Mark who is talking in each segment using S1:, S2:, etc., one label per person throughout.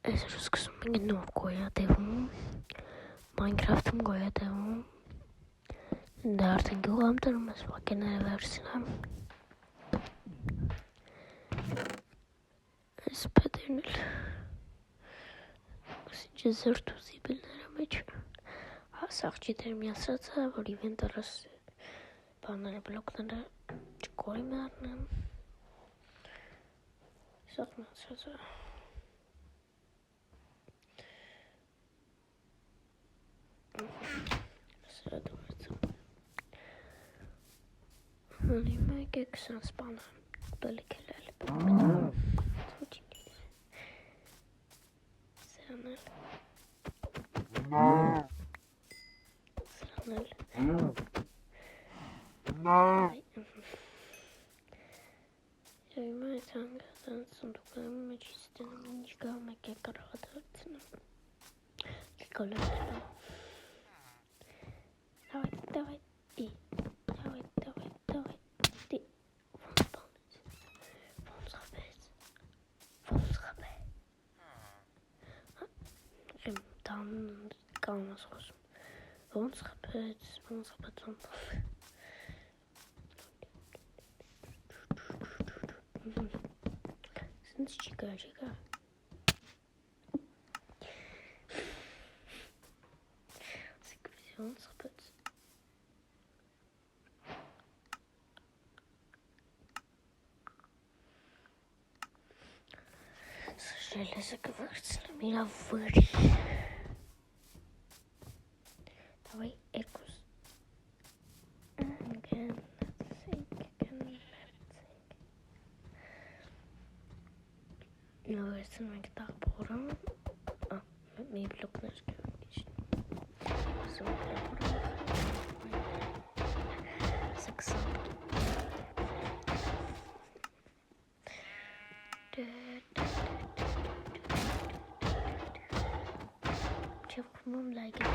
S1: Այսօր սկսում ենք նոր գոյատևում, Minecraft-ում գոյատևում, դա արդեն գյուղ եմ տրում, ես վակեները վերցնեմ, այս պետերն էլ, ինչ զրտ ու զիբելները մեջ, սաղջի դեր միասրած է, որ իվենտարս բաները, բլոկները չկորի մի առնեմ, սաղ միասրած է, Հանի մեկ է 20 սպանը, ուտելիք էլ էլ, սրանել, հիմա այդ հանգազան սնդուկների մեջից դնում ինչ գա մեկ է կարաղադարցնում, կիկոլետելը, Давай, ты. Вон схапեց. Там կանոնս խոսում. Ոնց սխապեց. Սենց չիկա. Ոնց սխապեց. Железо կվերցնեմ իրա վրի. Давай էկուս. Վերցնում ենք տաղբորը. մի բլոկներ կվենք սքսան. Չևկումում լայք է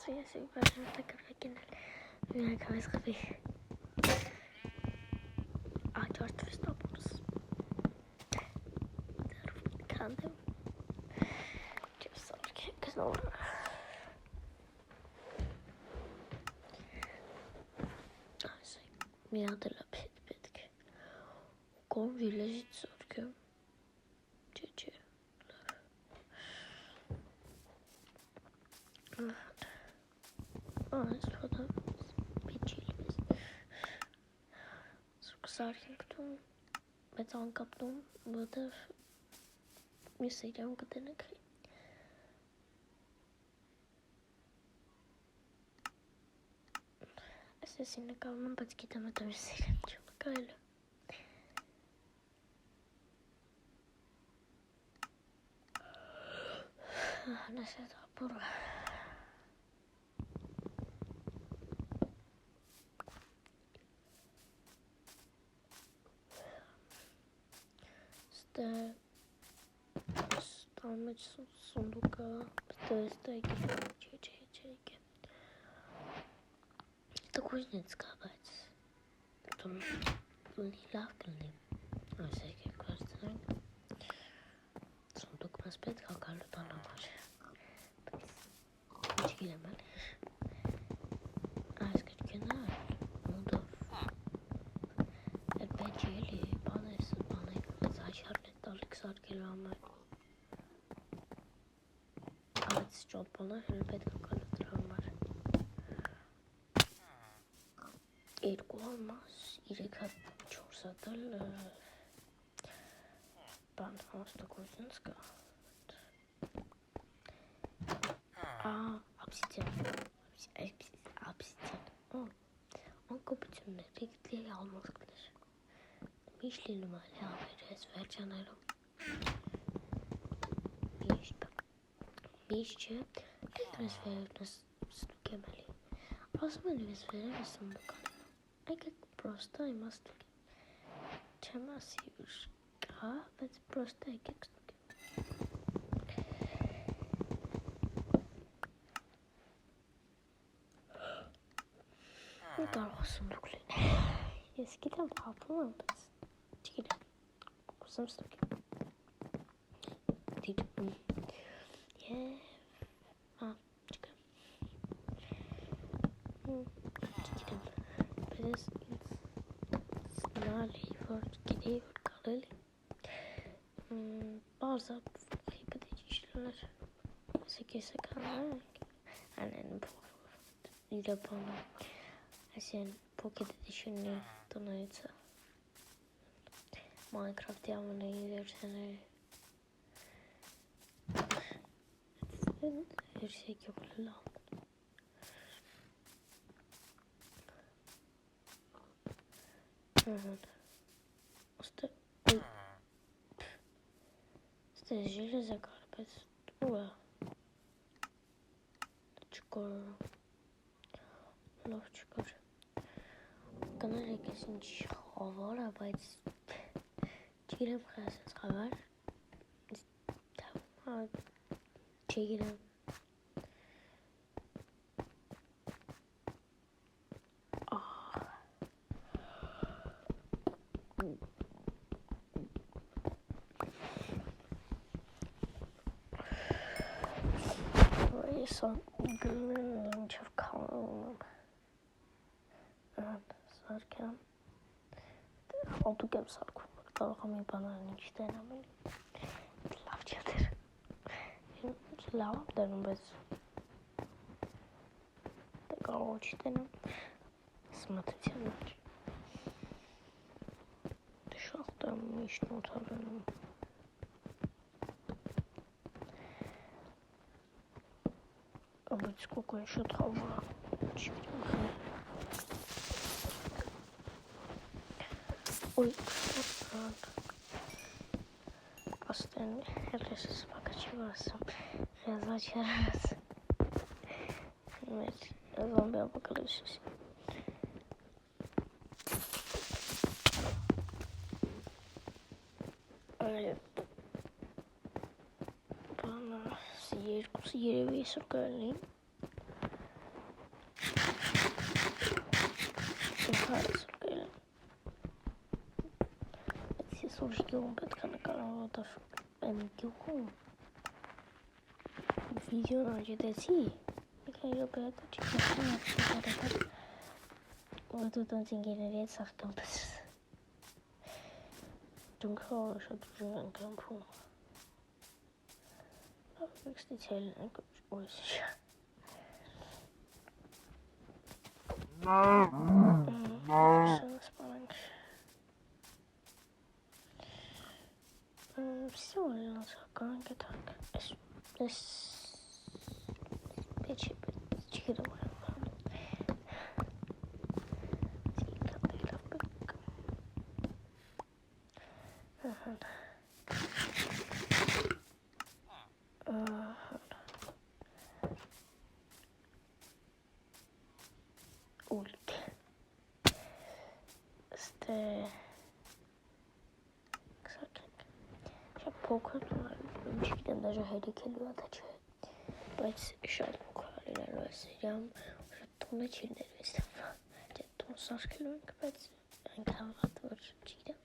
S1: սիեսի բաժնատը կրակինել միակ այս խվի աջարդ վստապորս դարվ կանդեմ չեսարք է կնոր մի ադելա պետք կոմ վիլեժից սորգեմ չէ այս փոթը պիչիլ ես սարքենք տում մեծ անկապնում որտև մի սիրյամ կտենեք այս եսի նկարում բայց գիտեմ հետո մի սիրյամ չում նկայել նես հետ ապորը Ստան մեջ սունդուկը ստայք չէ տկույնից կա, բայց դունի լավ կլնի այս եկեք վերցնենք սունդուկ մեզ պետք հակալու տան համար ինչ գիրեմ էլ այս կրկենա մունդով էր բեջի էլի բանես բանեք մեզ հաչարն է տալիք սարկելու համար այս ճոտ բանը հել պետք հակալու դրա համար երկու համաս 3 հատ 4 հատ էլ բան հաստակությունց կա ապսիդյան անկոպություններ եկտլի ալմազկներ միշտ լինում է լավեր ես վերջանալում միշտ չէ այս վերևնս ստուկ եմ էլի ասում են ես վերևս սնդուկան Եկեք պրոստը իմաստուկ չեմ ասի ուշ կա, բայց պրոստը եկեք ստուկ կարող սնդուկ լինի ես գիտեմ ապում եմ, բայց չգիտեմ ուսեմ ստուկ Պատիճ և չկա չգիտեմ բայց սնալի որ գիտեի որ կալել բազա խիպտի ճիշտ լար ասեք եսը կանանք անեն իրապանը ասեն Pocket Edition-ի տնայից Minecraft-ի ամենային վերջները վերսիա լավ Ստե ժելեզակար, բայց ուա չկոր լավ չկոր կներեք ես ինչ խավար է, բայց չգիրեմ խասես խավար չգիրեմ Սա գրում ինչով կանում սարկյամ հատուկ եմ սարկում կարող եմ մի բանան ինչ տենամ լավ չի դեր լավ եմ տենում բայց կարող չի տենամ սմտության մեջ շախտ եմ միշտ նոթալենում Բայց կոկոն շատ խավար չգիտեմ Ой, Աստեն հերեսս բակաչի վասամ Հեզաչարաս Մեր զոմբի ապոկալիպսիս Բանա երկուսը երևի այսօր կալի այսօր կալի Սուրջ գյուղում պետք է նկարան, որտև եմ գյուղում վիդեոն անջետեցի, մեկ այրոպե հետո չկասում որ դու տոնց ինգեների հետ սաղկան պես դունքրողը շատ ուժում են կամփում Կստիցել ենք ոյս սպանանք Все, կանանք էտանք Ես պեչի չգիրում եմ Սիկատելավ բեք Ուլտ Ստե Փոքր չգիտեմ դաժե հերիքելու է թե չէ բայց շատ փոքր լինելու է սերիամ շատ տունը չի ներվես տուն սարքելու ենք բայց այնքան վատ որ չգիտեմ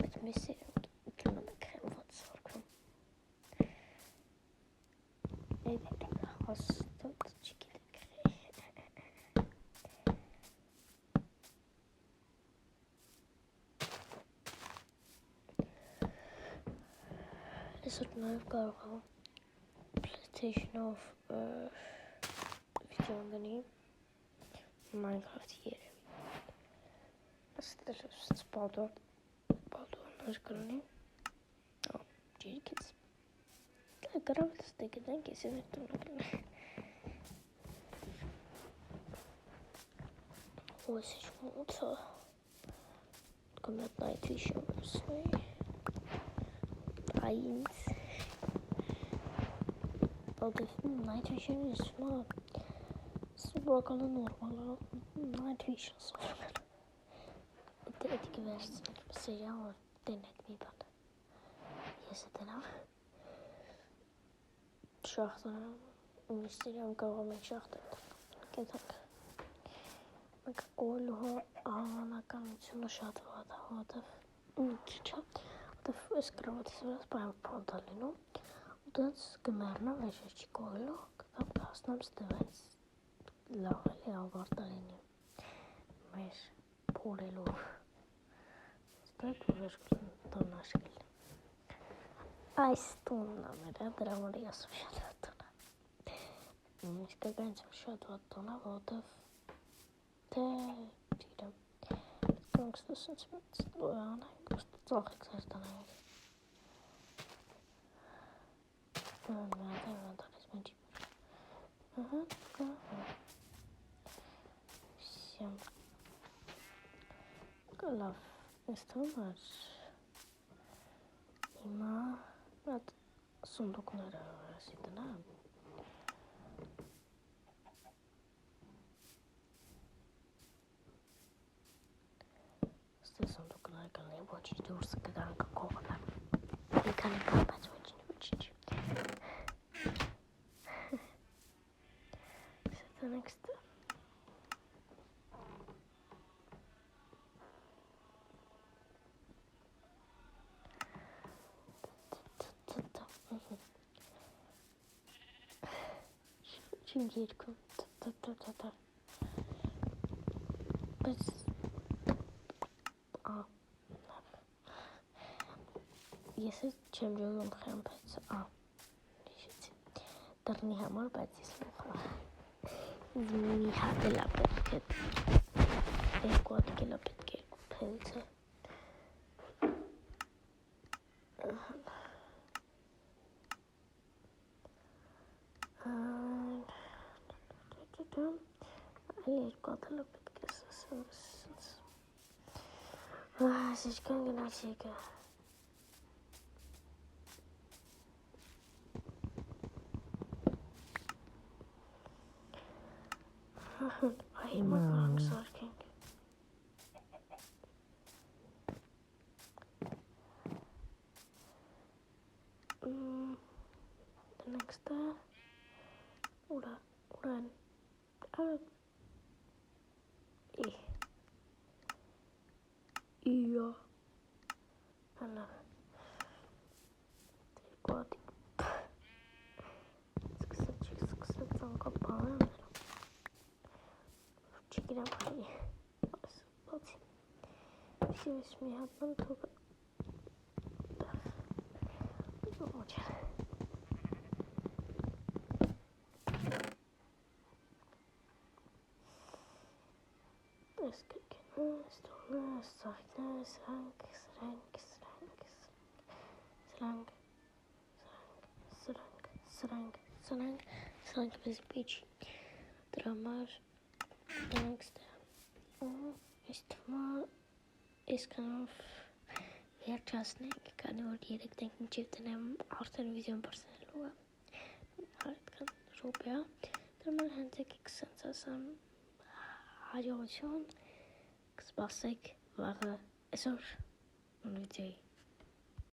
S1: բայց մեզ սերիամ գյունում ենք ված սարքում այդ հաստատ չգիտենք Այսօր նաև կարող եմ PlayStation-ով վիդեո անգնի Minecraft երևի Աստեղ բալդորներ կրոնի ջերքից գրավ ստե գնանք ես են տունը գնա Ось շմոցը կոմետ Night Vision վրսնոյի Eins. Aber Night Vision ist mal super normal. Night Vision ist die gewesen. Serial den hat mir band. Yes, den auf. Schachten. Mysterium government schachten. Getak. Mag all ho ana kan şunu şat vada. Çat. որտեվ այս կրավատից վրա սպայում պոնտա լինում, ու դենց կմեռնամ վերջեր չի կողելու, կտամ կհասնամ ստվենց լավ էլի ավարտարինի մեր փորելով, ստատ ու վերջ տոն աշկել։ Այս տոնն է մերը, դրա համար ես շատ վատ տոն է։ Իսկականից շատ վատ տոն է, որտև թե չիրեմ, պետք է սենց մեծ անենք, ծախեք սենց տնենք։ Մատարես մենջի բար։ Կա։ Всем. Կլավ, ես թվում էր հիմա այդ սունդուկները ասի տնամ։ Ստե սունդուկները կլնի ոչինչ դուրս կգան կողնը։ Եկանի կապած ոչինչ։ Սետը նեքստը։ Չին երկում, բայց, ես չեմ ժողում խեմ, բայց, նիշեցի, դրնի համար, բայց ես մի հատելա պետք է, երկու հատկելա պետք է երկու պենցը, երկու հատելա պետք է սենց, սեչկան գնացի եկը, հիմա կարանք սարքենք, տնեքստը, ուրան, իա, հանա, երկու հատիկ, սկսեց անկա բանը ներում, չգիրեմ խայի, բացի, ես մի հատնեմ թողը, ոչան, ես կրկենը, ստողնը, սարքնը, սրանք բեզ պիչի, դրամար, տնեքստը, ես թվա, ես կանով վերջասնենք, կանի որ երեկ տենք մինչև տնեմ արդեն վիզիոն պրսնելու է, արդեն ռոպեա, դրամար հենց եկեք սենց ասամ հաջողություն, կսպասեք վաղը այսօր վիդեոյի